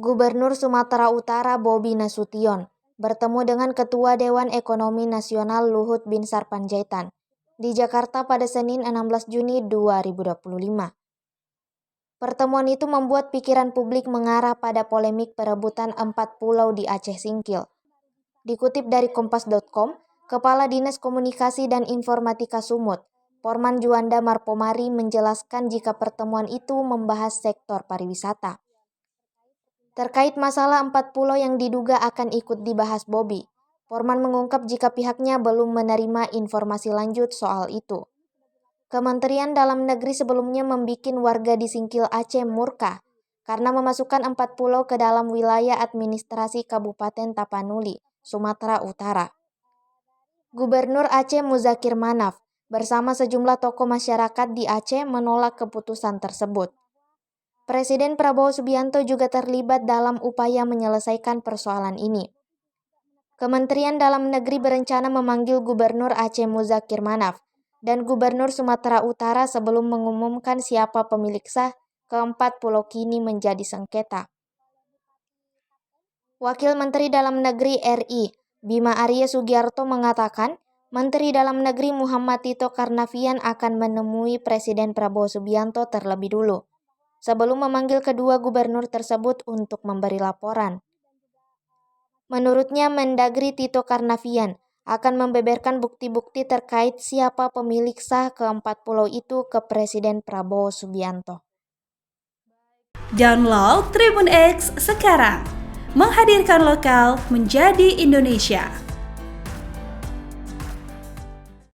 Gubernur Sumatera Utara Bobi Nasution bertemu dengan Ketua Dewan Ekonomi Nasional Luhut Binsar Panjaitan di Jakarta pada Senin 16 Juni 2025. Pertemuan itu membuat pikiran publik mengarah pada polemik perebutan 4 pulau di Aceh Singkil. Dikutip dari Kompas.com, Kepala Dinas Komunikasi dan Informatika Sumut, Porman Juanda Marpomari menjelaskan jika pertemuan itu membahas sektor pariwisata. Terkait masalah 4 pulau yang diduga akan ikut dibahas Bobi, Porman mengungkap jika pihaknya belum menerima informasi lanjut soal itu. Kementerian Dalam Negeri sebelumnya membikin warga di Singkil Aceh murka karena memasukkan 4 pulau ke dalam wilayah administrasi Kabupaten Tapanuli, Sumatera Utara. Gubernur Aceh Muzakir Manaf bersama sejumlah tokoh masyarakat di Aceh menolak keputusan tersebut. Presiden Prabowo Subianto juga terlibat dalam upaya menyelesaikan persoalan ini. Kementerian Dalam Negeri berencana memanggil Gubernur Aceh Muzakir Manaf dan Gubernur Sumatera Utara sebelum mengumumkan siapa pemilik sah keempat pulau kini menjadi sengketa. Wakil Menteri Dalam Negeri RI, Bima Arya Sugiarto mengatakan, Menteri Dalam Negeri Muhammad Tito Karnavian akan menemui Presiden Prabowo Subianto terlebih dulu, sebelum memanggil kedua gubernur tersebut untuk memberi laporan. Menurutnya, Mendagri Tito Karnavian akan membeberkan bukti-bukti terkait siapa pemilik sah keempat pulau itu ke Presiden Prabowo Subianto. Download Tribun X sekarang, menghadirkan lokal menjadi Indonesia.